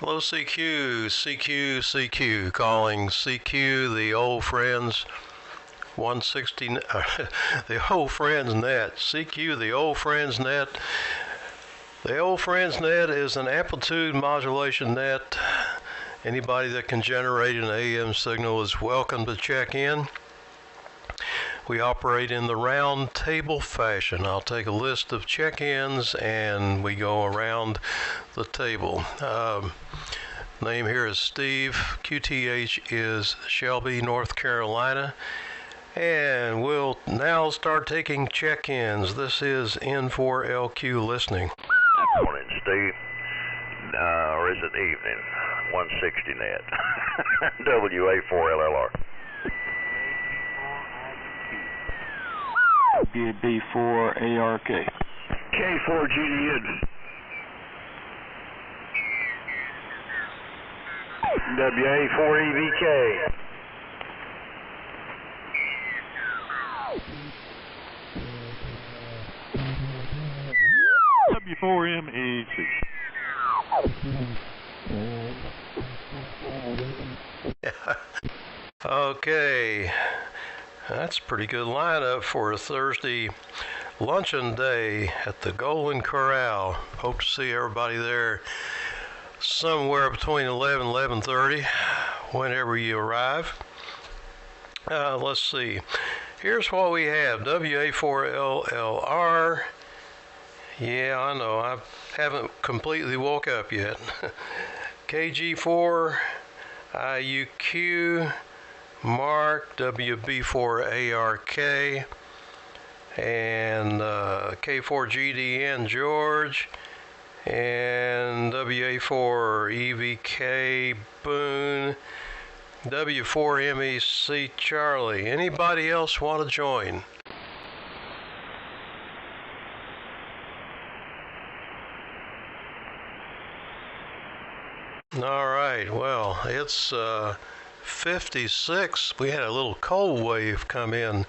Hello, CQ, calling CQ, the old friends, 160, the old friends net, CQ, the old friends net. The old friends net is an amplitude modulation net. Anybody that can generate an AM signal is welcome to check in. We operate in the round table fashion. I'll take a list of check-ins and we go around the table. Name here is Steve. QTH is Shelby, North Carolina. And we'll now start taking check-ins. This is N4LQ listening. Morning, Steve. Or is it evening? 160 net. WA4LLR. B4ARK. K4GDN. WA4EVK. W4MEC. Okay, that's a pretty good lineup for a Thursday luncheon day at the Golden Corral. Hope to see everybody there somewhere between 11 and 11:30 whenever you arrive. Let's see. Here's what we have. WA4LLR. Yeah, I know. I haven't completely woke up yet. KG4, IUQ, Mark, WB4ARK, and K4GDN, George, and WA4EVK, Boone, W4MEC, Charlie. Anybody else want to join? All right, well, it's 56. We had a little cold wave come in.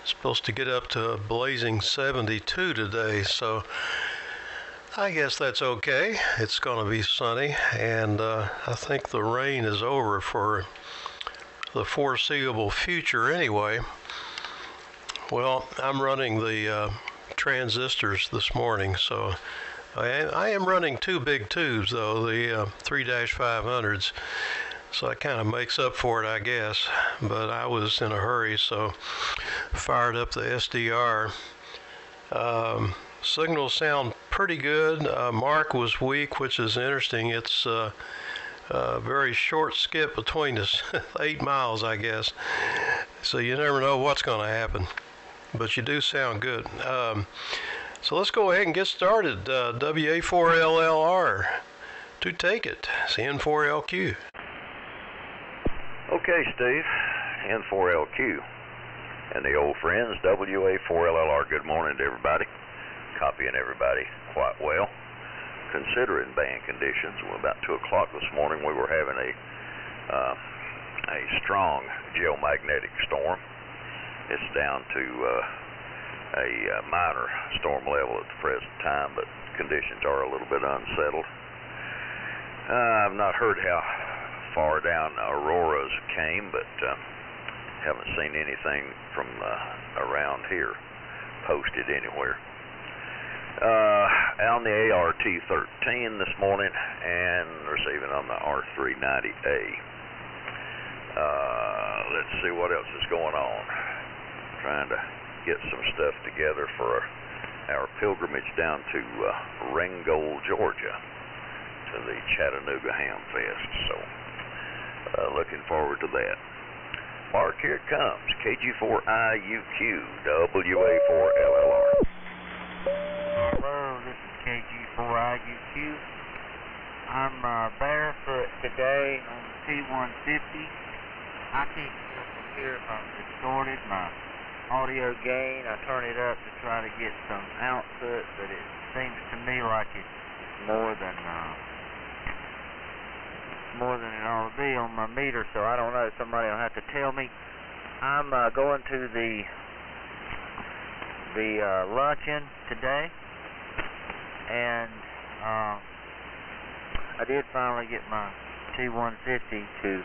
Supposed to get up to a blazing 72 today, so I guess that's okay. It's going to be sunny, and I think the rain is over for the foreseeable future anyway. Well, I'm running the transistors this morning, so I am running two big tubes, though, the 3-500s, so that kind of makes up for it, I guess. But I was in a hurry, so fired up the SDR. Signals sound pretty good. Mark was weak, which is interesting. It's a very short skip between us, 8 miles, I guess. So you never know what's going to happen, but you do sound good. So let's go ahead and get started. WA4LLR to take it. It's N4LQ. Okay, Steve. N4LQ. And the old friends, WA4LLR. Good morning to everybody. Copying everybody quite well. Considering band conditions, about 2 o'clock this morning, we were having a strong geomagnetic storm. It's down to a minor storm level at the present time, but conditions are a little bit unsettled. I've not heard how far down Aurora's came, but haven't seen anything from around here posted anywhere. On the ART-13 this morning and receiving on the R390A. Let's see what else is going on. Trying to get some stuff together for our pilgrimage down to Ringgold, Georgia, to the Chattanooga Ham Fest. So looking forward to that. Mark, here it comes. KG4IUQ, WA4LLR. Hello, this is KG4IUQ. I'm barefoot today on the T150. I can't tell from here if I'm distorted. My audio gain, I turn it up to try to get some output, but it seems to me like it's more than it ought to be on my meter, so I don't know. Somebody will have to tell me. I'm going to the luncheon today, and I did finally get my T150 to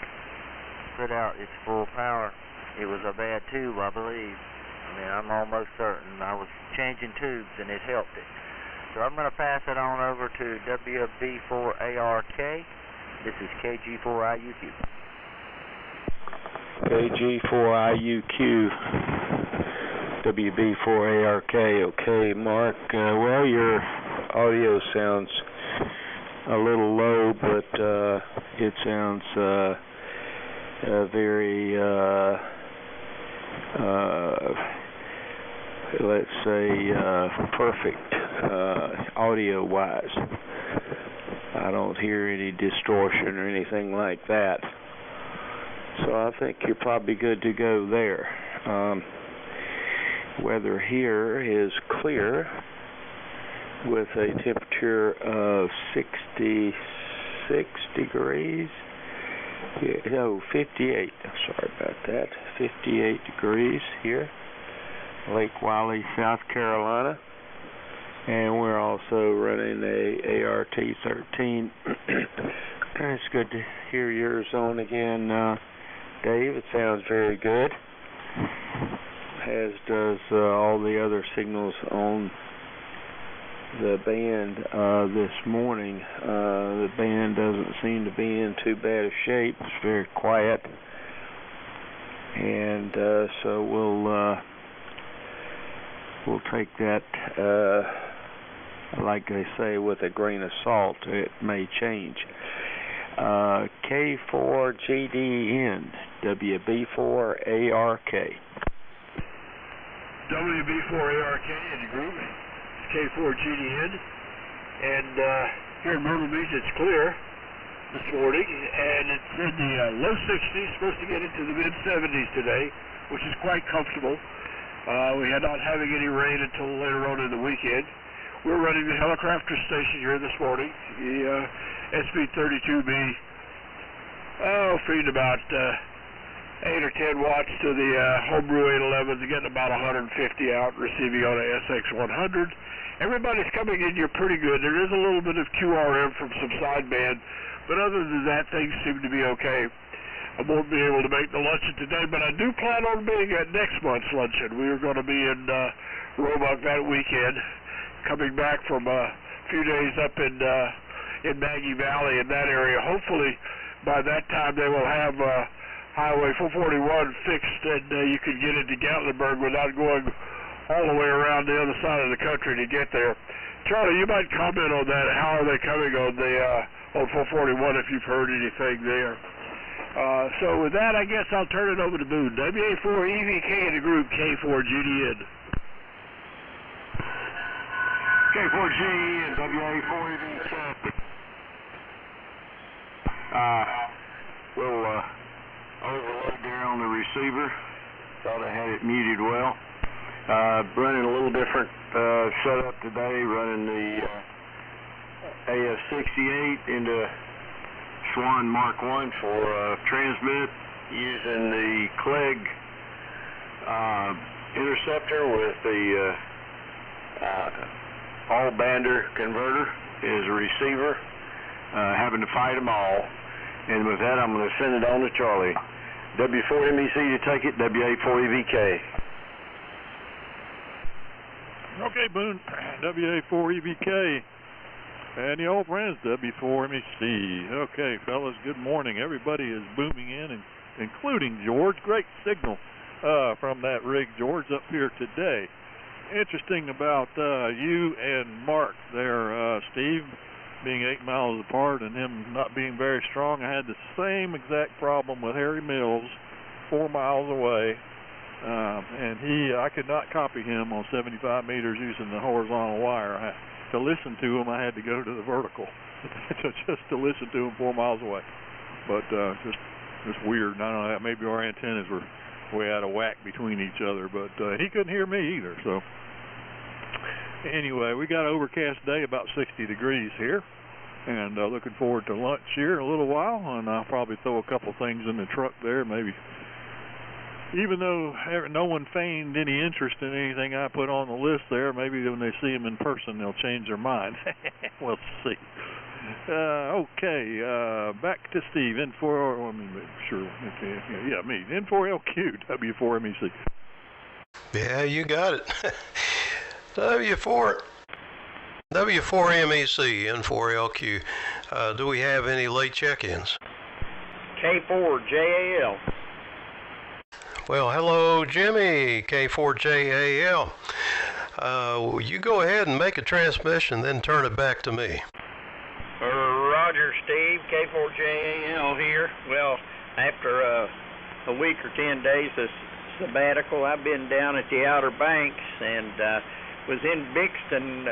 put out its full power. It was a bad tube, I believe. I mean, I'm almost certain. I was changing tubes and it helped it. So I'm going to pass it on over to WB4ARK. This is KG4IUQ. KG4IUQ, WB4ARK. Okay, Mark, well, your audio sounds a little low, but it sounds very, let's say, perfect audio-wise. I don't hear any distortion or anything like that. So I think you're probably good to go there. Weather here is clear with a temperature of 66 degrees. No, 58. Sorry about that. 58 degrees here, Lake Wylie, South Carolina. And we're also running a ART-13. It's good to hear yours on again, Dave. It sounds very good, as does all the other signals on the band this morning. The band doesn't seem to be in too bad a shape. It's very quiet, and so we'll take that, like they say, with a grain of salt. It may change. K4GDN, WB4ARK. WB4ARK in the group. K4GDN. And here in Myrtle Beach, it's clear this morning, and it's in the low 60s, supposed to get into the mid-70s today, which is quite comfortable. We are not having any rain until later on in the weekend. We're running the helicopter station here this morning, the SB32B, feeding about 8 or 10 watts to the homebrew 811s, getting about 150 out, receiving on a SX100. Everybody's coming in here pretty good. There is a little bit of QRM from some sideband, but other than that, things seem to be okay. I won't be able to make the luncheon today, but I do plan on being at next month's luncheon. We are going to be in Roebuck that weekend, coming back from a few days up in Maggie Valley in that area. Hopefully, by that time, they will have Highway 441 fixed, and you can get into Gatlinburg without going all the way around the other side of the country to get there. Charlie, you might comment on that. How are they coming on the on 441 if you've heard anything there? So with that, I guess I'll turn it over to Boone. WA4EVK in the group, K4GDN. K4GDN, WA4EVK. We'll overload there on the receiver. Thought I had it muted well. Running a little different setup today, running the AF68 into Swan Mark 1 for transmit, using the Clegg interceptor with the all-bander converter as a receiver, having to fight them all. And with that, I'm going to send it on to Charlie. W4MEC to take it, WA4EVK. Okay, Boone, WA4EVK. And the old friends, W4MEC. Okay, fellas, good morning. Everybody is booming in, including George. Great signal from that rig, George, up here today. Interesting about you and Mark there, Steve, being 8 miles apart and him not being very strong. I had the same exact problem with Harry Mills, 4 miles away. And I could not copy him on 75 meters using the horizontal wire. To listen to him, I had to go to the vertical, just to listen to him 4 miles away. But just weird. I don't know, maybe our antennas were way out of whack between each other, but he couldn't hear me either. So anyway, we got an overcast day, about 60 degrees here, and looking forward to lunch here in a little while, and I'll probably throw a couple things in the truck there, maybe. Even though no one feigned any interest in anything I put on the list there, maybe when they see him in person, they'll change their mind. We'll see. Okay, back to Steve. N4, I mean, sure, okay, yeah, me. N4LQ, W4MEC. Yeah, you got it. W4MEC, N4LQ. Do we have any late check-ins? K4JAL. Well, hello, Jimmy, K4JAL. You go ahead and make a transmission, then turn it back to me. Roger, Steve, K4JAL here. Well, after a week or 10 days of sabbatical, I've been down at the Outer Banks and was in Bixton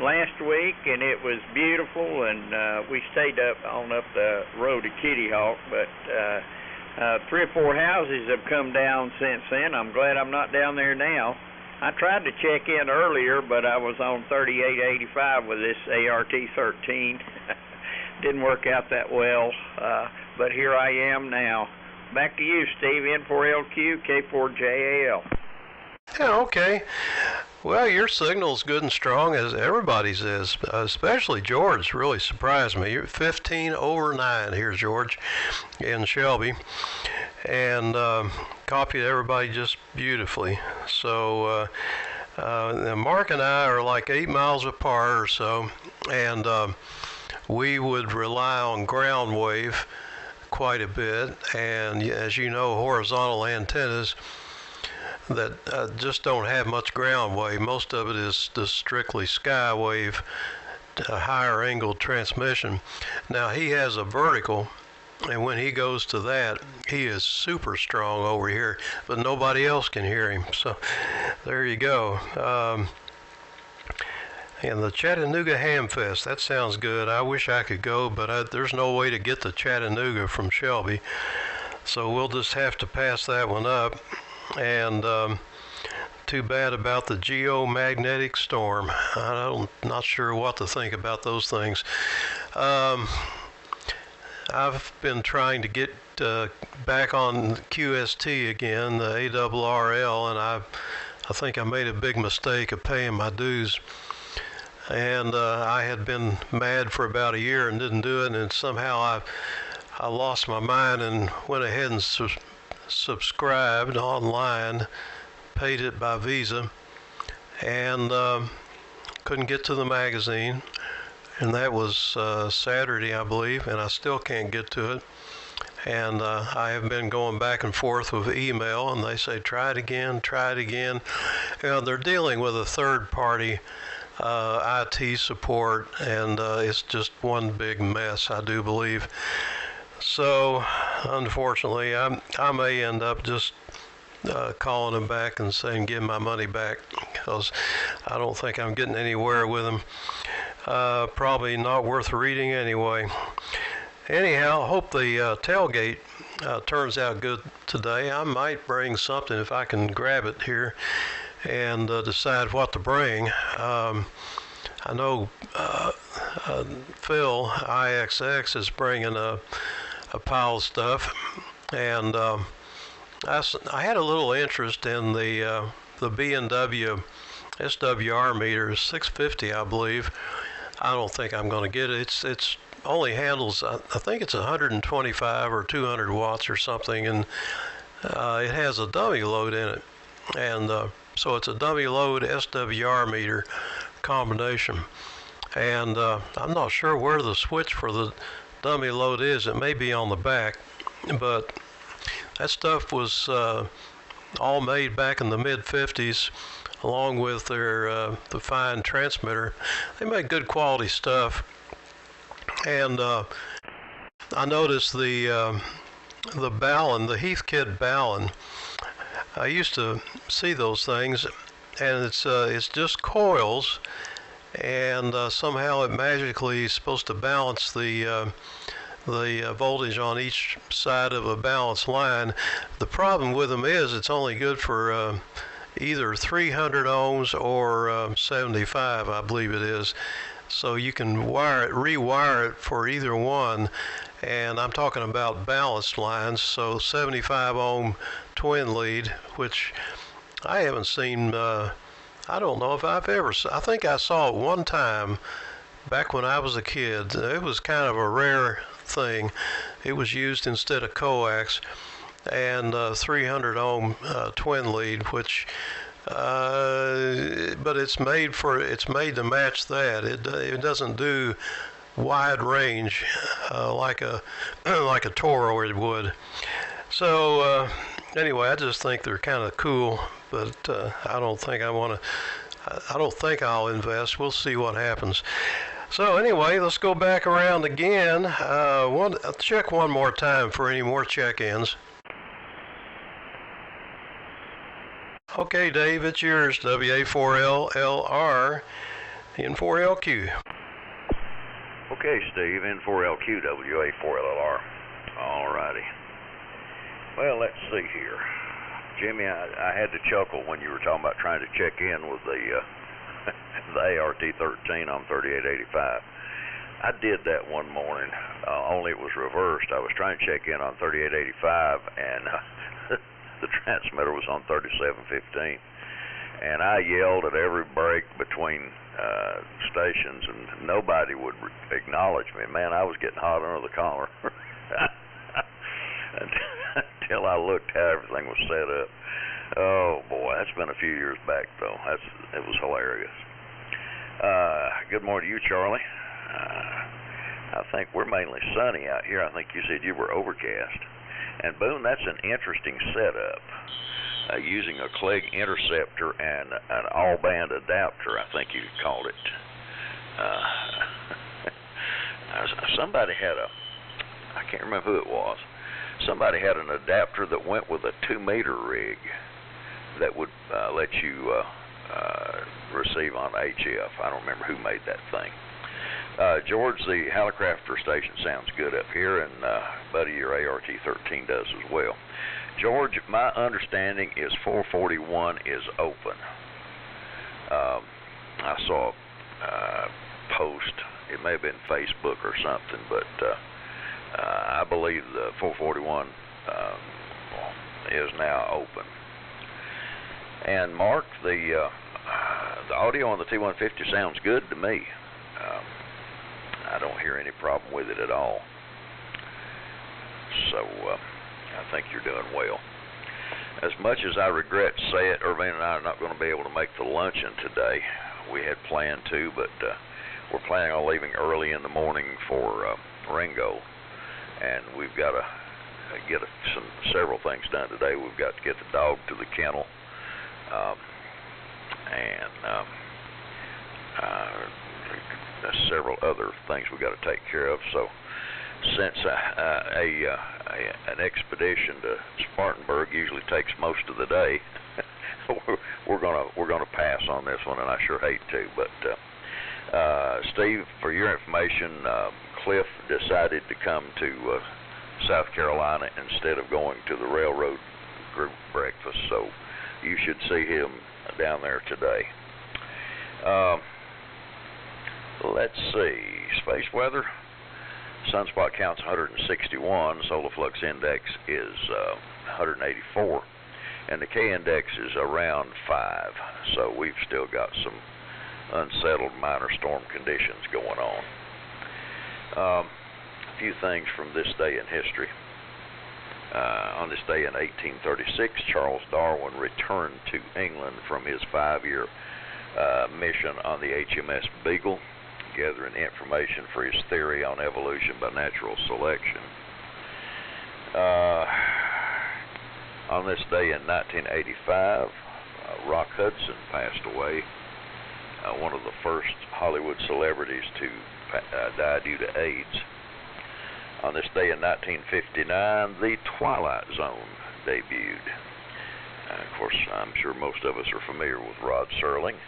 last week, and it was beautiful, and we stayed up the road to Kitty Hawk, but 3 or 4 houses have come down since then. I'm glad I'm not down there now. I tried to check in earlier, but I was on 3885 with this ART-13. Didn't work out that well, but here I am now. Back to you, Steve, N4LQ, K4JAL. Yeah, okay. Well, your signal's good and strong as everybody's is, especially George really surprised me. You're 15 over 9 here, George, in Shelby, and copied everybody just beautifully. So Mark and I are like 8 miles apart or so, and we would rely on ground wave quite a bit, and as you know, horizontal antennas that just don't have much ground wave. Most of it is just strictly sky wave, higher angle transmission. Now he has a vertical, and when he goes to that, he is super strong over here, but nobody else can hear him. So there you go. And the Chattanooga Ham Fest, that sounds good. I wish I could go, but there's no way to get to Chattanooga from Shelby. So we'll just have to pass that one up. And too bad about the geomagnetic storm. I'm not sure what to think about those things. I've been trying to get back on QST again, the ARRL, and I think I made a big mistake of paying my dues. And I had been mad for about a year and didn't do it, and somehow I lost my mind and went ahead and subscribed online, paid it by Visa, and couldn't get to the magazine, and that was Saturday, I believe, and I still can't get to it. And I have been going back and forth with email, and they say try it again. They're dealing with a third party IT support, and it's just one big mess, I do believe. So unfortunately, I may end up just calling them back and saying give my money back, because I don't think I'm getting anywhere with them. Probably not worth reading anyway. Anyhow, I hope the tailgate turns out good today. I might bring something if I can grab it here and decide what to bring. I know Phil IXX is bringing a pile of stuff, and I had a little interest in the B&W SWR meter, 650, I believe. I don't think I'm going to get it. It's only handles, I think it's 125 or 200 watts or something, and it has a dummy load in it, and so it's a dummy load SWR meter combination, and I'm not sure where the switch for the dummy load is. It may be on the back, but that stuff was all made back in the mid-50s, along with their the fine transmitter. They make good quality stuff, and I noticed the Ballon, the Heathkit Ballon. I used to see those things, and it's just coils, and somehow it magically is supposed to balance the voltage on each side of a balanced line. The problem with them is it's only good for either 300 ohms or 75, I believe it is. So you can rewire it for either one, and I'm talking about balanced lines, so 75 ohm twin lead, which I haven't seen. I don't know if I've ever. I think I saw it one time back when I was a kid, it was kind of a rare thing. It was used instead of coax, and 300 ohm twin lead, which but it's made to match that. It doesn't do wide range like a like a toroid would. So anyway, I just think they're kind of cool, but I don't think I'll invest. We'll see what happens. So anyway, let's go back around again. Check one more time for any more check-ins. Okay, Dave, it's yours. WA4LLR, N4LQ. Okay, Steve, N4LQ, WA4LLR. All righty. Well, let's see here. Jimmy, I had to chuckle when you were talking about trying to check in with the ART-13 on 3885. I did that one morning, only it was reversed. I was trying to check in on 3885, and the transmitter was on 3715. And I yelled at every break between stations, and nobody would acknowledge me. Man, I was getting hot under the collar. Until I looked how everything was set up. Oh boy, that's been a few years back though. It was hilarious. Good morning to you, Charlie. I think we're mainly sunny out here. I think you said you were overcast. And Boone, that's an interesting setup. Using a Clegg interceptor and an all-band adapter, I think you called it. Somebody had I can't remember who it was. Somebody had an adapter that went with a 2-meter rig that would let you receive on HF. I don't remember who made that thing. George, the Hallicrafter station sounds good up here, and buddy, your ART-13 does as well. George, my understanding is 441 is open. I saw a post, it may have been Facebook or something, but I believe the 441 is now open. And Mark, the audio on the T150 sounds good to me. I don't hear any problem with it at all. So I think you're doing well. As much as I regret to say it, Irvine and I are not going to be able to make the luncheon today. We had planned to, but we're planning on leaving early in the morning for Ringo. And we've got to get several things done today. We've got to get the dog to the kennel, and there's several other things we've got to take care of. So, since an expedition to Spartanburg usually takes most of the day, we're gonna pass on this one, and I sure hate to. But Steve, for your information, Cliff decided to come to South Carolina instead of going to the railroad group breakfast, so you should see him down there today. Let's see, space weather. Sunspot count's 161, solar flux index is 184, and the K index is around 5, so we've still got some unsettled minor storm conditions going on. A few things from this day in history. On this day in 1836, Charles Darwin returned to England from his 5-year mission on the HMS Beagle, gathering information for his theory on evolution by natural selection. On this day in 1985, Rock Hudson passed away, one of the first Hollywood celebrities to die due to AIDS. On this day in 1959, The Twilight Zone debuted. Of course, I'm sure most of us are familiar with Rod Serling.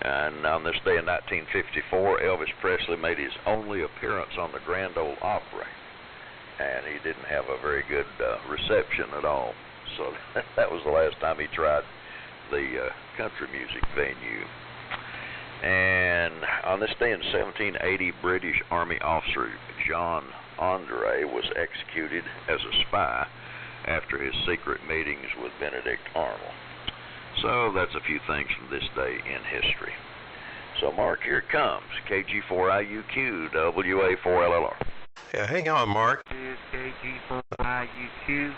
And on this day in 1954, Elvis Presley made his only appearance on the Grand Ole Opry, and he didn't have a very good reception at all. So that was the last time he tried the country music venue. And on this day in 1780, British Army officer John Andre was executed as a spy after his secret meetings with Benedict Arnold. So that's a few things from this day in history. So, Mark, here it comes. KG4IUQ, WA4LLR. Yeah, hang on, Mark. Is KG4IUQ.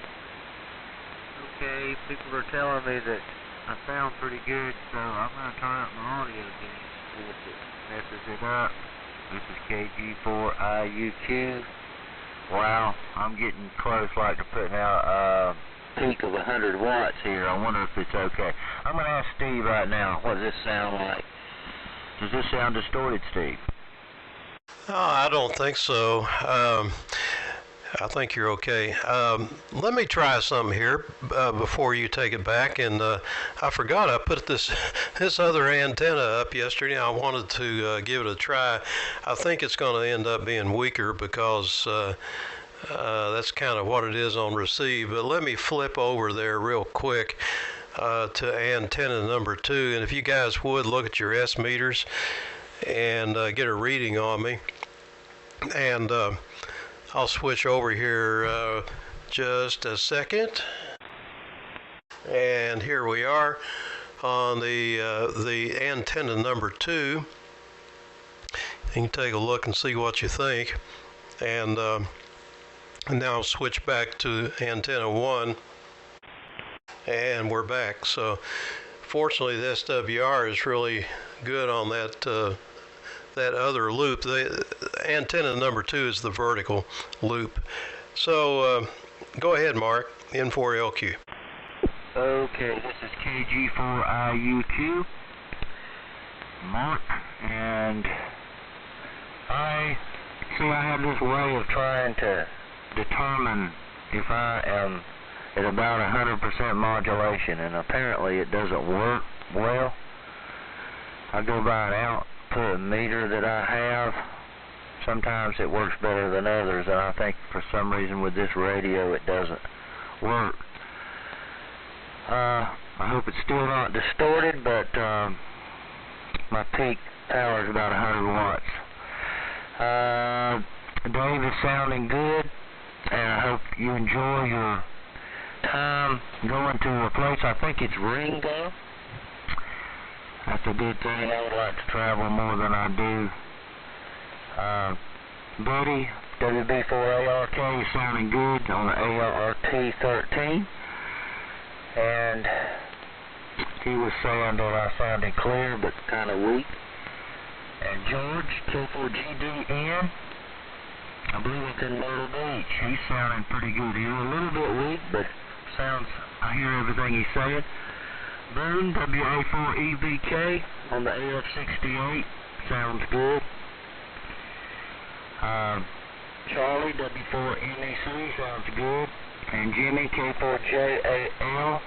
Okay, people are telling me that I sound pretty good, so I'm going to turn up my audio again, see if it messes it up. This is KG4IUQ. Wow, I'm getting close like to putting out a peak of 100 watts here. I wonder if it's okay. I'm going to ask Steve right now, what does this sound like? Does this sound distorted, Steve? Oh, I don't think so. I think you're okay. Let me try something here before you take it back. And I forgot I put this other antenna up yesterday. I wanted to give it a try. I think it's going to end up being weaker because that's kind of what it is on receive. But let me flip over there real quick to antenna number 2. And if you guys would look at your S meters and get a reading on me. And I'll switch over here just a second. And here we are on the antenna number 2. You can take a look and see what you think. And now switch back to antenna 1. And we're back. So fortunately the SWR is really good on that other loop. The antenna number 2 is the vertical loop. So go ahead, Mark, N4LQ. Okay, this is KG4IUQ, Mark, and I have this way of trying to determine if I am at about 100% modulation, and apparently it doesn't work well. I go by an output meter that I have. Sometimes it works better than others, and I think for some reason with this radio it doesn't work. I hope it's still not distorted, but my peak power is about 100 watts. Dave is sounding good, and I hope you enjoy your time going to a place. I think it's Ringo. That's a good thing. I would like to travel more than I do. Buddy, WB4ARK is sounding good on the ARRT13. And he was saying that I sounded clear but kind of weak. And George, K4GDN, I believe it's in Myrtle Beach. He's sounding pretty good. He's a little bit weak, but sounds, I hear everything he's saying. Boone, WA4EVK on the AF68, sounds good. Charlie, W4NEC, sounds good. And Jimmy, K4JAL,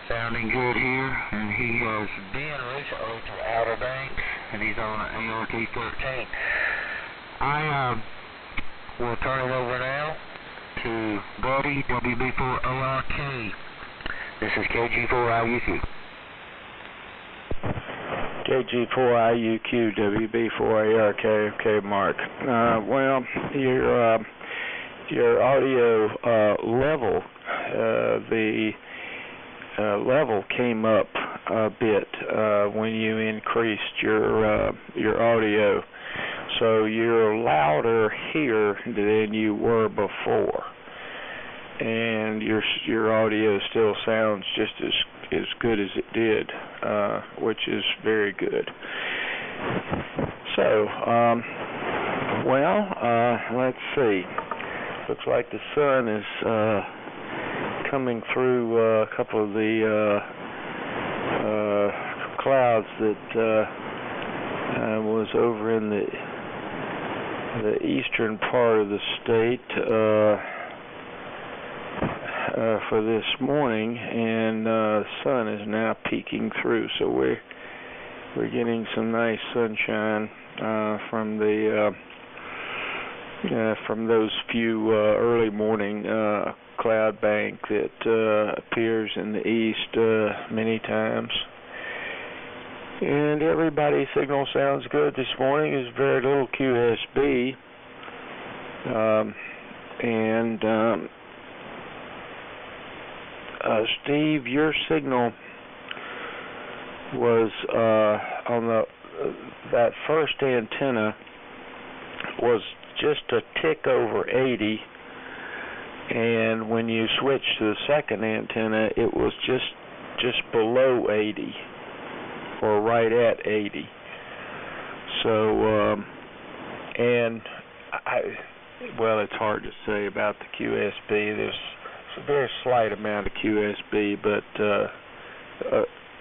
sounding good here. And he has been recently to Outer Banks, and he's on an ART13. I will turn it over now to Buddy, WB4ARK. This is KG4IUQ. KG4IUQ, WB4ARK. Okay, Mark. Well, your audio level, the level came up a bit when you increased your audio, so you're louder here than you were before, and your audio still sounds just as good as it did, which is very good. So, let's see. Looks like the sun is coming through a couple of the clouds that was over in the eastern part of the state for this morning, and the sun is now peeking through. So we're getting some nice sunshine from those few early morning cloud bank that appears in the east many times. And everybody's signal sounds good this morning. There's very little QSB. Steve, your signal was on that first antenna was just a tick over 80, and when you switch to the second antenna, it was just below 80, or right at 80. So, well, it's hard to say about the QSB. There's a very slight amount of QSB, but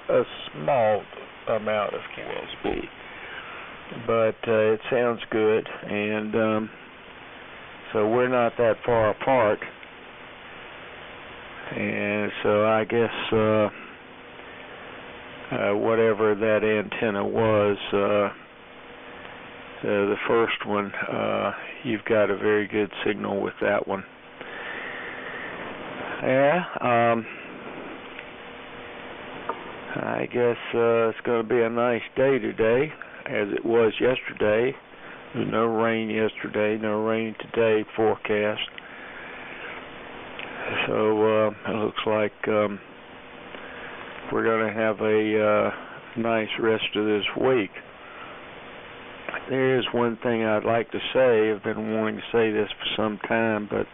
a small amount of QSB. But it sounds good, and so we're not that far apart. And so I guess whatever that antenna was, the first one, you've got a very good signal with that one. Yeah, I guess it's going to be a nice day today, as it was yesterday. There's no rain yesterday, no rain today forecast. So it looks like we're going to have a nice rest of this week. There is one thing I'd like to say. I've been wanting to say this for some time, but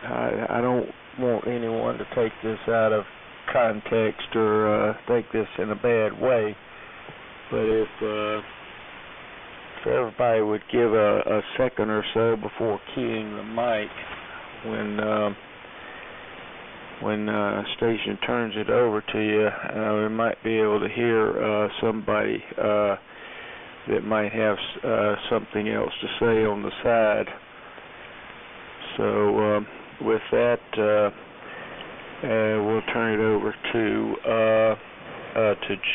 I don't want anyone to take this out of context or take this in a bad way. But if everybody would give a second or so before keying the mic when station turns it over to you, we might be able to hear somebody that might have something else to say on the side. So with that, we'll turn it over to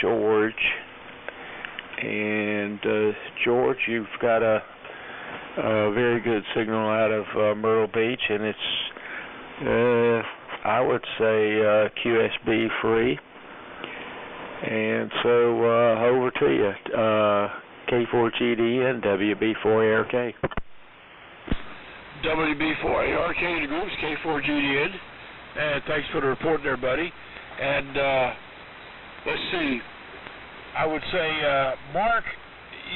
George. And George, you've got a very good signal out of Myrtle Beach, and it's I would say QSB free. And so over to you, K4GDN, WB4ARK. WB4ARK, the group's K4GDN, and thanks for the report there, buddy. And let's see, I would say, Mark,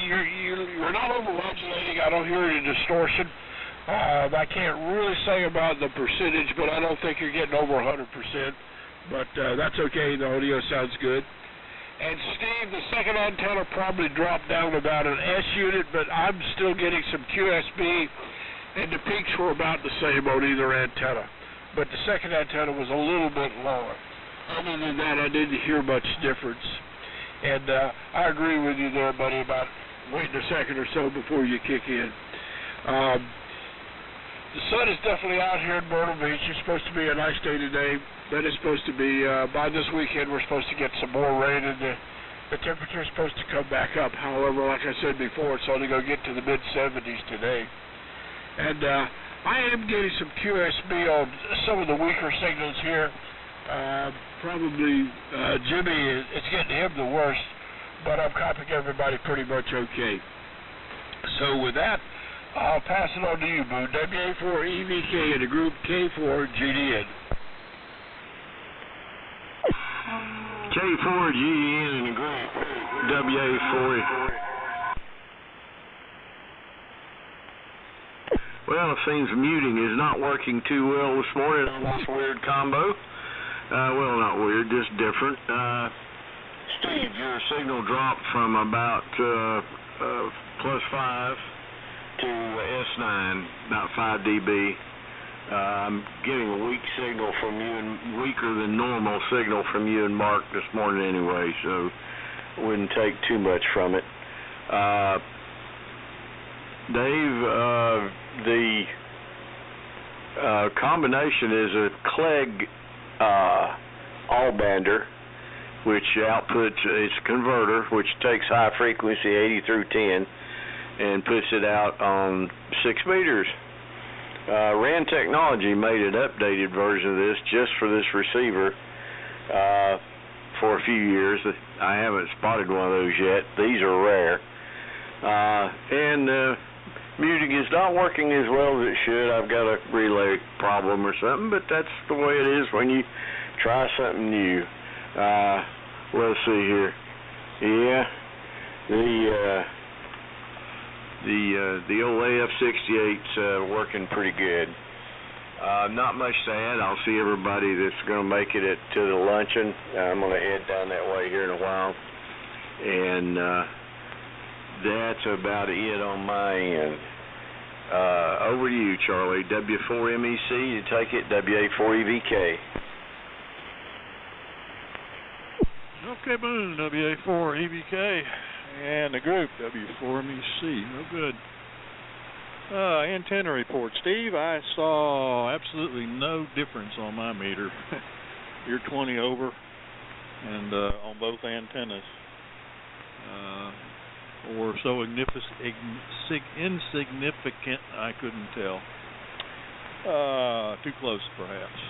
you're not over-modulating. I don't hear any distortion. I can't really say about the percentage, but I don't think you're getting over 100%. But that's okay. The audio sounds good. And Steve, the second antenna probably dropped down about an S unit, but I'm still getting some QSB, and the peaks were about the same on either antenna. But the second antenna was a little bit lower. Other than that, I didn't hear much difference. And I agree with you there, buddy, about waiting a second or so before you kick in. The sun is definitely out here in Myrtle Beach. It's supposed to be a nice day today. Then it's supposed to be, by this weekend, we're supposed to get some more rain, and the temperature is supposed to come back up. However, like I said before, it's only going to get to the mid-70s today. And I am getting some QSB on some of the weaker signals here. Probably Jimmy, it's getting him the worst, but I'm copying everybody pretty much okay. So with that, I'll pass it on to you, Boo. WA4EVK in the group K4GDN. K4GDN in the group WA4. Well, it seems muting is not working too well this morning on this weird combo. Well, not weird, just different. Steve, your signal dropped from about +5 to S9, about 5 dB. I'm getting a weak signal from you, and weaker than normal signal from you and Mark this morning anyway, so wouldn't take too much from it. Dave, the combination is a Clegg all-bander, which outputs, it's a converter, which takes high frequency 80 through 10 and puts it out on 6 meters. RAN Technology made an updated version of this just for this receiver for a few years. I haven't spotted one of those yet. These are rare. And muting is not working as well as it should. I've got a relay problem or something, but that's the way it is when you try something new. Let's see here. Yeah, the old AF68's working pretty good. Not much to add. I'll see everybody that's going to make it to the luncheon. I'm going to head down that way here in a while. And that's about it on my end. Over to you, Charlie. W4MEC, you take it. WA4EVK. Okay, Boone, WA4EVK, and the group, W4MEC. No good. Antenna report. Steve, I saw absolutely no difference on my meter. You're 20 over, and on both antennas. Or so insignificant, I couldn't tell. Too close, perhaps.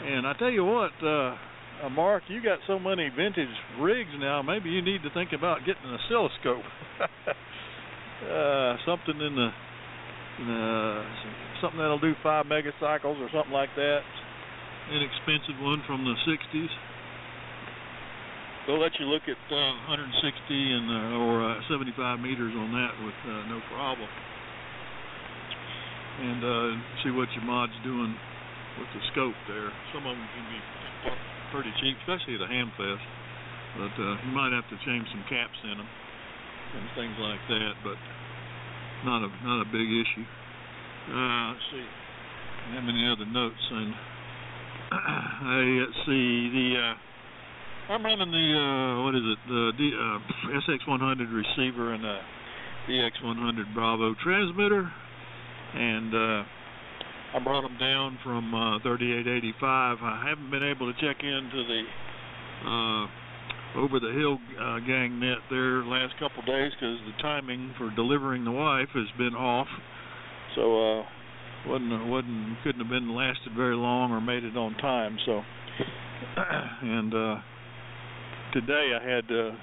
And I tell you what, Mark, you got so many vintage rigs now, maybe you need to think about getting an oscilloscope. Something something that'll do 5 megacycles or something like that. Inexpensive one from the 60s. They'll let you look at 160 and or 75 meters on that with no problem. And see what your mod's doing with the scope there. Some of them can be pretty cheap, especially at a Hamfest. But you might have to change some caps in them and things like that. But not a big issue. Let's see. How many other notes? And let's see. I'm running the SX100 receiver and a DX100 Bravo transmitter, and I brought them down from 3885. I haven't been able to check into the over the hill gang net there last couple days because the timing for delivering the wife has been off, so couldn't have been lasted very long or made it on time. So and today I had the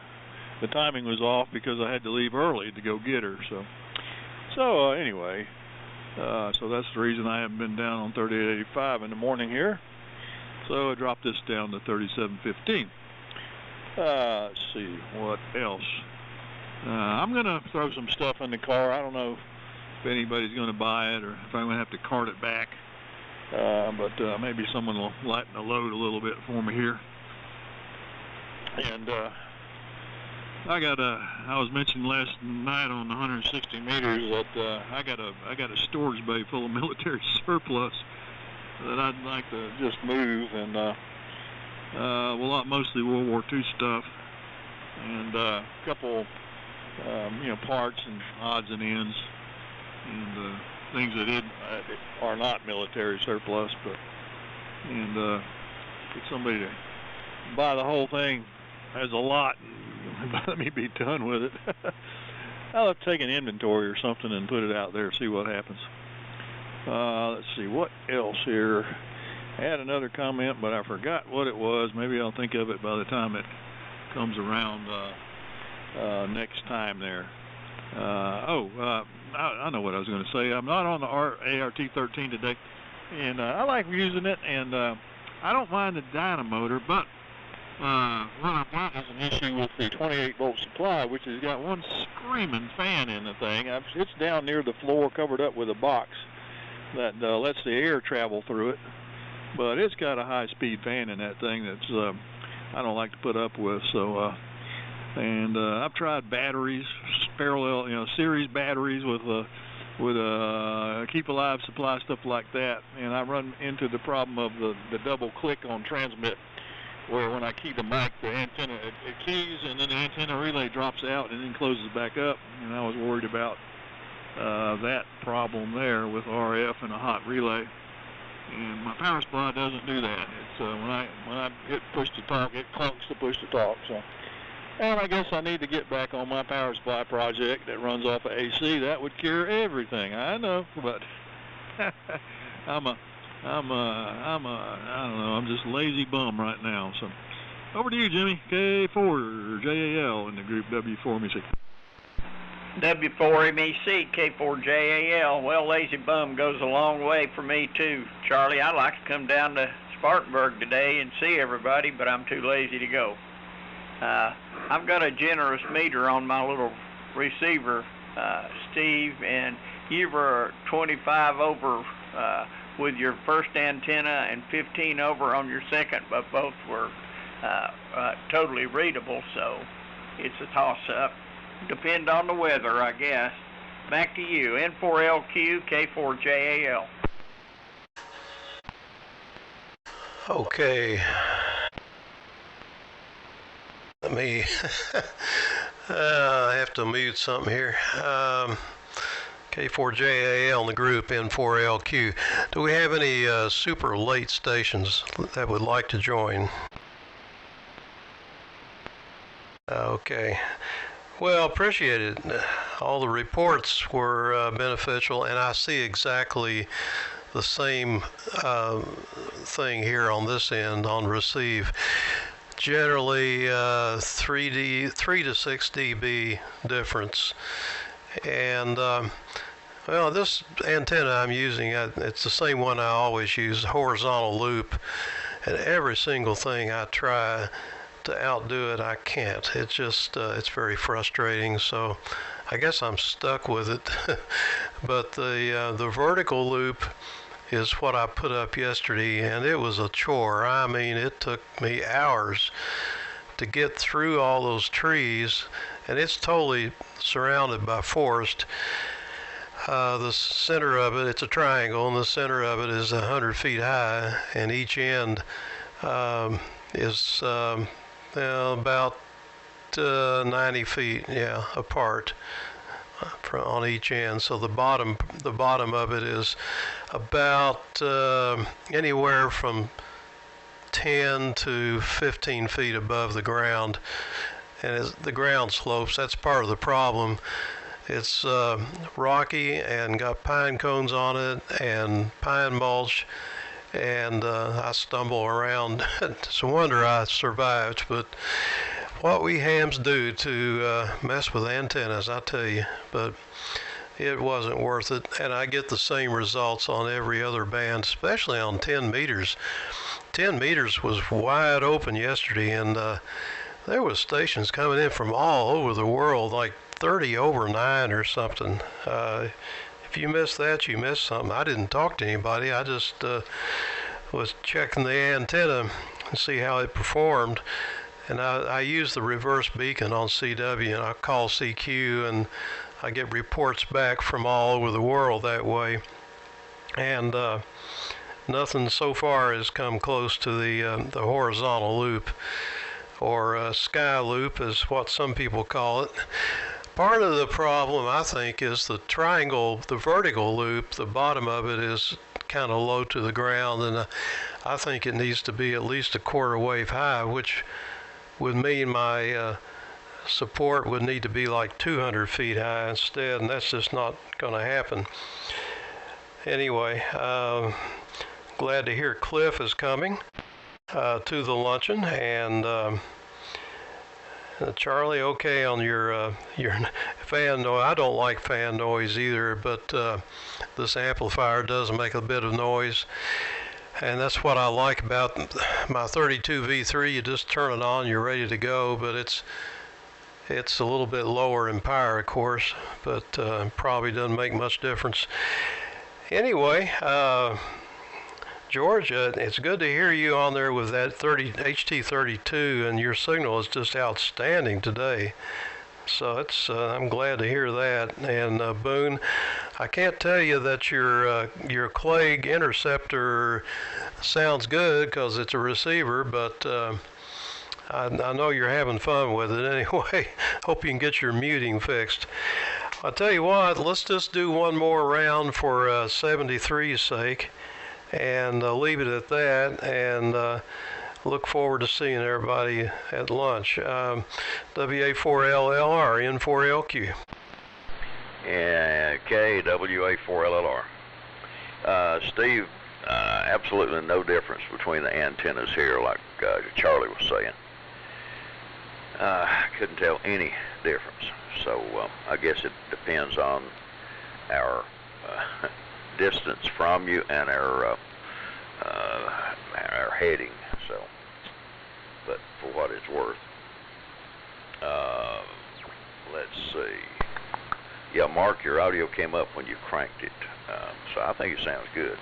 timing was off because I had to leave early to go get her. So anyway, so that's the reason I haven't been down on 3885 in the morning here. So I dropped this down to 3715. Let's see what else. I'm gonna throw some stuff in the car. I don't know if anybody's gonna buy it or if I'm gonna have to cart it back. But maybe someone will lighten the load a little bit for me here. And I was mentioning last night on the 160 meters that I got a storage bay full of military surplus that I'd like to just move, and mostly World War II stuff, and a couple parts and odds and ends, and things that are not military surplus, and get somebody to buy the whole thing as a lot and let me be done with it. I'll have to take an inventory or something and put it out there, see what happens. Let's see, what else here? I had another comment, but I forgot what it was. Maybe I'll think of it by the time it comes around next time there. I know what I was going to say. I'm not on the ART13 today, and I like using it, and I don't mind the dynamotor, but what I've got is an issue with the 28-volt supply, which has got one screaming fan in the thing. It's down near the floor, covered up with a box that lets the air travel through it. But it's got a high-speed fan in that thing that's I don't like to put up with. So, and I've tried batteries, parallel, series batteries with a keep alive supply, stuff like that, and I run into the problem of the double click on transmit, where when I key the mic, the antenna it keys and then the antenna relay drops out and then closes back up, and I was worried about that problem there with RF and a hot relay. And my power supply doesn't do that. It's when I hit push to talk, it clunks to push to talk. So, and I guess I need to get back on my power supply project that runs off of AC. That would cure everything. I know, but I don't know. I'm just a lazy bum right now. So, over to you, Jimmy. K4JAL in the group W4MEC. W4MEC, K4JAL. Well, lazy bum goes a long way for me too, Charlie. I like to come down to Spartanburg today and see everybody, but I'm too lazy to go. I've got a generous meter on my little receiver, Steve, and you were 25 over with your first antenna and 15 over on your second, but both were totally readable, so it's a toss-up. Depend on the weather, I guess. Back to you, N4LQ, K4JAL. Okay. Let me, I have to mute something here. K4JAL in the group, N4LQ. Do we have any super late stations that would like to join? Okay. Well, appreciate it. All the reports were beneficial, and I see exactly the same thing here on this end on receive. Generally 3 to 6 dB difference. And well, this antenna I'm using, it's the same one I always use, horizontal loop, and every single thing I try to outdo it, I can't. It's just it's very frustrating, so I guess I'm stuck with it. But the vertical loop is what I put up yesterday, and it was a chore. I mean, it took me hours to get through all those trees, and it's totally surrounded by forest. The center of it, it's a triangle, and the center of it is 100 feet high, and each end is about 90 feet, apart on each end. So the bottom of it is about anywhere from 10 to 15 feet above the ground, and as the ground slopes, that's part of the problem. It's rocky and got pine cones on it and pine mulch, and I stumble around. It's a wonder I survived, but what we hams do to mess with antennas, I tell you, but it wasn't worth it. And I get the same results on every other band, especially on 10 meters. 10 meters was wide open yesterday, and there was stations coming in from all over the world, like 30 over 9 or something. If you missed that, you missed something. I didn't talk to anybody. I just was checking the antenna and see how it performed. And I use the reverse beacon on CW, and I call CQ, and I get reports back from all over the world that way. And nothing so far has come close to the horizontal loop, or sky loop is what some people call it. Part of the problem, I think, is the triangle, the vertical loop. The bottom of it is kind of low to the ground, and I think it needs to be at least a quarter wave high, which would mean my support would need to be like 200 feet high instead, and that's just not going to happen. Anyway, glad to hear Cliff is coming to the luncheon, and Charlie, okay on your fan noise. I don't like fan noise either, but this amplifier does make a bit of noise. And that's what I like about my 32V3. You just turn it on, you're ready to go, but it's a little bit lower in power, of course, but probably doesn't make much difference. Anyway, George, it's good to hear you on there with that HT32, and your signal is just outstanding today. So I'm glad to hear that. And Boone, I can't tell you that your Clegg interceptor sounds good because it's a receiver, but I know you're having fun with it anyway. Hope you can get your muting fixed. I'll tell you what, let's just do one more round for 73's sake, and leave it at that, and look forward to seeing everybody at lunch. WA4LLR, N4LQ. Yeah, KWA4LLR. Steve, absolutely no difference between the antennas here, like Charlie was saying. Couldn't tell any difference. So I guess it depends on our heading. So, but for what it's worth, let's see. Yeah, Mark, your audio came up when you cranked it, so I think it sounds good.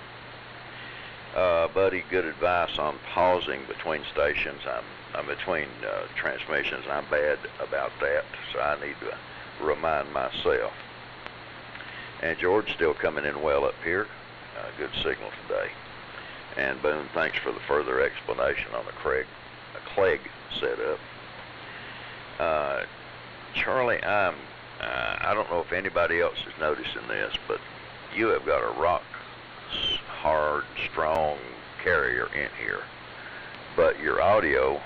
Buddy, good advice on pausing between stations. I'm between transmissions. I'm bad about that, so I need to remind myself. And George still coming in well up here. Good signal today. And Boone, thanks for the further explanation on the Clegg setup. Charlie, I don't know if anybody else is noticing this, but you have got a rock hard, strong carrier in here, but your audio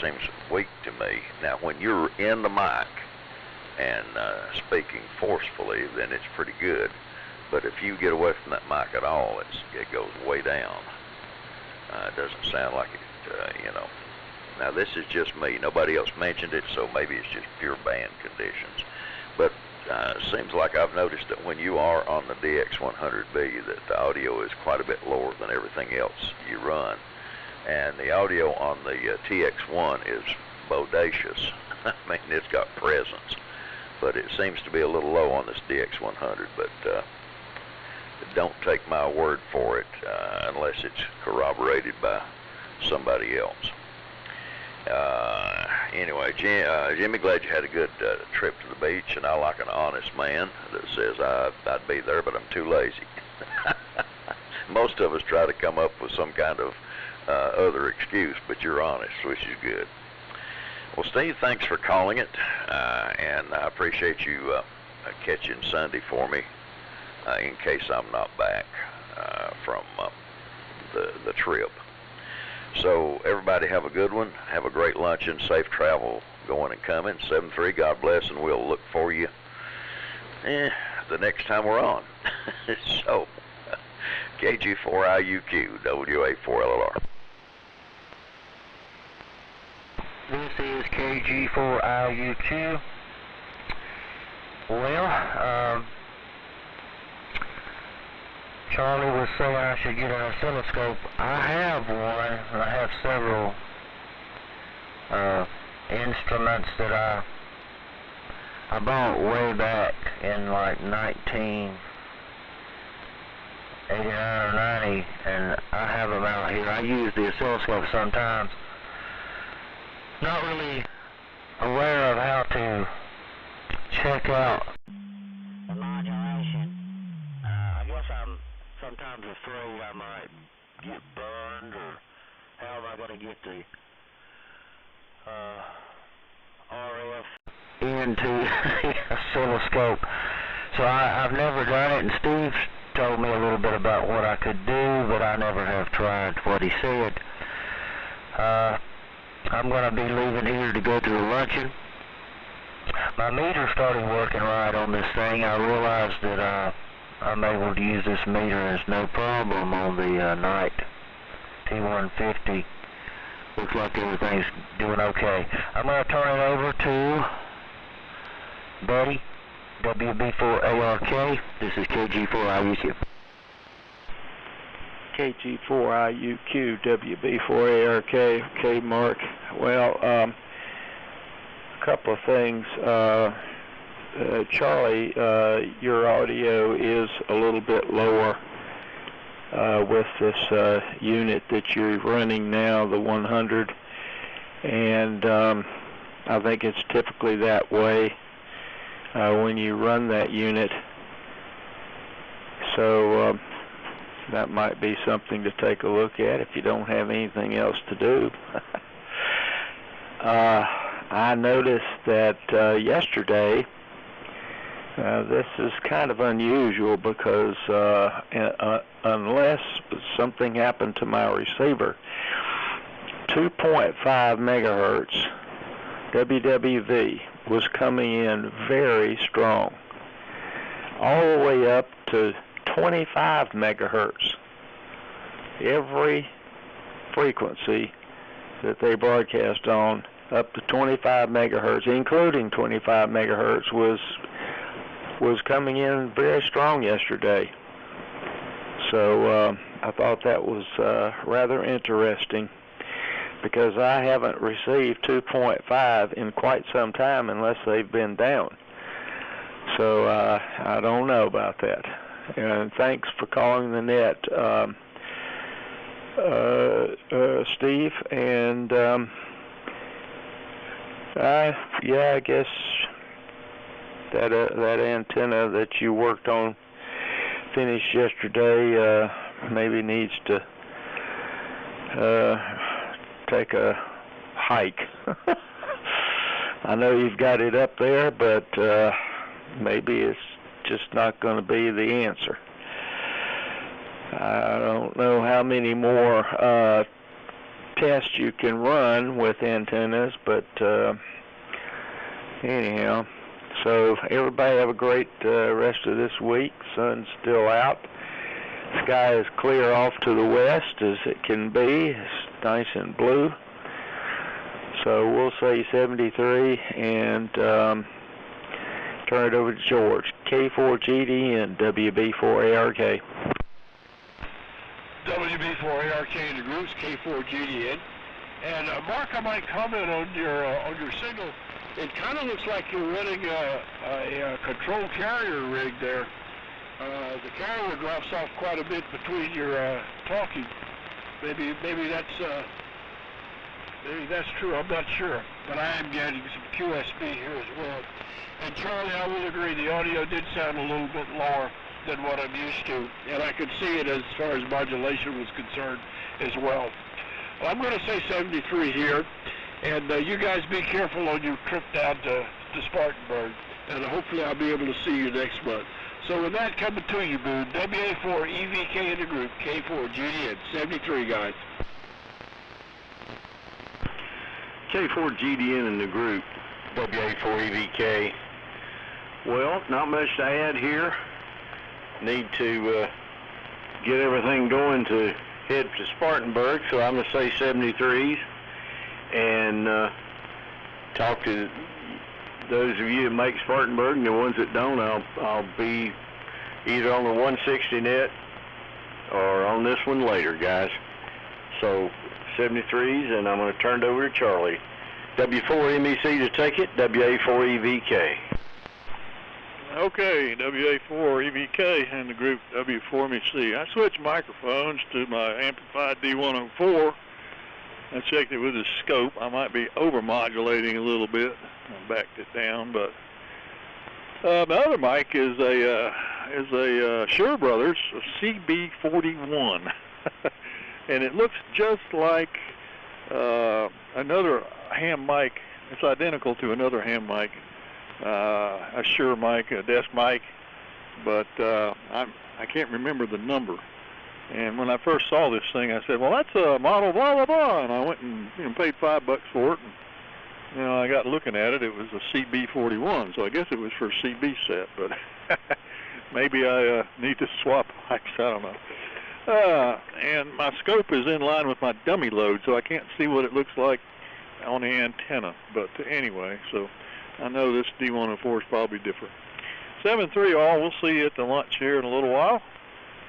seems weak to me. Now, when you're in the mic and speaking forcefully, then it's pretty good. But if you get away from that mic at all, it goes way down. It doesn't sound like it, you know. Now, this is just me. Nobody else mentioned it, so maybe it's just pure band conditions. But it seems like I've noticed that when you are on the DX100B, that the audio is quite a bit lower than everything else you run. And the audio on the TX1 is bodacious. I mean, it's got presence. But it seems to be a little low on this DX100. But don't take my word for it unless it's corroborated by somebody else. Anyway, Jimmy, glad you had a good trip to the beach, and I like an honest man that says I'd be there, but I'm too lazy. Most of us try to come up with some kind of other excuse, but you're honest, which is good. Well, Steve, thanks for calling it, and I appreciate you catching Sunday for me in case I'm not back from the trip. So everybody have a good one. Have a great luncheon. Safe travel going and coming. 7-3, God bless, and we'll look for you the next time we're on. So, KG4IUQ, WA4LLR. This is KG4IUQ. Well, Charlie was saying I should get an oscilloscope. I have one, and I have several instruments that I bought way back in like 1989 or 90, and I have them out here. I use the oscilloscope sometimes. Not really aware of how to check out the modulation. I guess I'm sometimes afraid I might get burned, or how am I going to get the RF into the oscilloscope. So I've never done it, and Steve told me a little bit about what I could do, but I never have tried what he said. I'm going to be leaving here to go to the luncheon. My meter started working right on this thing. I realized that I'm able to use this meter as no problem on the night T150. Looks like everything's doing okay. I'm going to turn it over to Buddy, WB4ARK. This is KG4IUQ. KG4IUQ, WB4ARK. Okay, Mark. Well, a couple of things. Charlie, your audio is a little bit lower with this unit that you're running now, the 100, and I think it's typically that way when you run that unit. So that might be something to take a look at if you don't have anything else to do. I noticed that yesterday, this is kind of unusual because unless something happened to my receiver, 2.5 megahertz WWV was coming in very strong, all the way up to 25 megahertz. Every frequency that they broadcast on up to 25 megahertz, including 25 megahertz, was coming in very strong yesterday. So I thought that was rather interesting. because I haven't received 2.5 in quite some time unless they've been down. So I don't know about that. And thanks for calling the net, Steve. And yeah, I guess that antenna that you worked on finished yesterday maybe needs to take a hike. I know you've got it up there, but maybe it's just not going to be the answer. I don't know how many more tests you can run with antennas, but anyhow, so everybody have a great rest of this week. Sun's still out. Sky is clear off to the west as it can be. It's nice and blue. So we'll say 73 and turn it over to George. K4GDN, WB4ARK. WB4ARK in the groups, K4GDN. And Mark, I might comment on your signal. It kind of looks like you're running a control carrier rig there. The carrier drops off quite a bit between your talking. Maybe that's true. I'm not sure, but I am getting some QSB here as well. And Charlie, I will agree. The audio did sound a little bit lower than what I'm used to, and I could see it as far as modulation was concerned as well. I'm going to say 73 here, and you guys be careful on your trip down to Spartanburg, and hopefully I'll be able to see you next month. So with that coming to you, Boone, WA4EVK in the group, K4GDN, 73 guys. K4GDN in the group, WA4EVK. Well, not much to add here. Need to get everything going to head to Spartanburg, so I'm going to say 73s. And talk to those of you that make Spartanburg, and the ones that don't, I'll be either on the 160 net or on this one later, guys. So 73s, and I'm going to turn it over to Charlie. W4MEC to take it, WA4EVK. Okay, WA4EVK and the group W4MEC. I switched microphones to my amplified D104. I checked it with the scope. I might be over-modulating a little bit. I backed it down, but the other mic is a Shure Brothers CB41, and it looks just like another ham mic. It's identical to another ham mic, a Shure mic, a desk mic, but I can't remember the number. And when I first saw this thing, I said, well, that's a model blah, blah, blah. And I went and paid $5 for it. And, I got looking at it. It was a CB41, so I guess it was for a CB set. But maybe I need to swap mics. I don't know. And my scope is in line with my dummy load, so I can't see what it looks like on the antenna. But anyway, so I know this D104 is probably different. 7-3 all. We'll see you at the lunch here in a little while.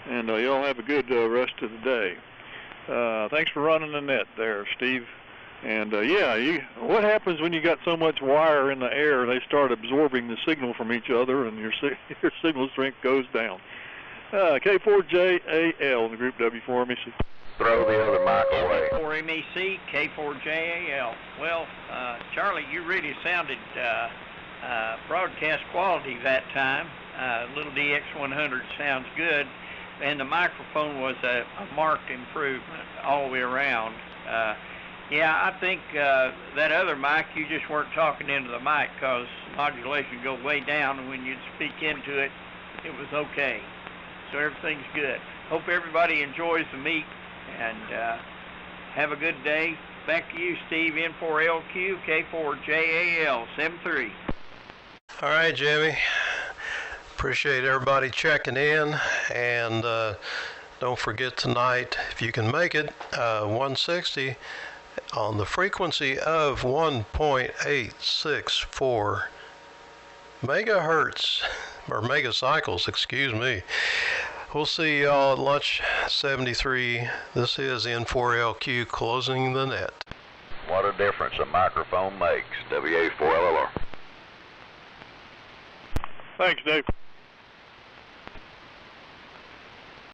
And y'all have a good rest of the day. Thanks for running the net there, Steve. And what happens when you got so much wire in the air? They start absorbing the signal from each other, and your signal strength goes down. K4JAL in the group W4MEC. Throw the other mic away. K4MEC, K4JAL. Well, Charlie, you really sounded broadcast quality that time. Little DX100 sounds good. And the microphone was a marked improvement all the way around. I think that other mic, you just weren't talking into the mic because modulation would go way down, and when you'd speak into it, it was okay. So everything's good. Hope everybody enjoys the meet, and have a good day. Back to you, Steve, N4LQ, K4JAL, 7-3. All right, Jimmy. Appreciate everybody checking in, and don't forget tonight, if you can make it, 160 on the frequency of 1.864 megahertz, or megacycles, excuse me. We'll see y'all at lunch 73. This is N4LQ closing the net. what a difference a microphone makes. WA4LLR. Thanks, Dave.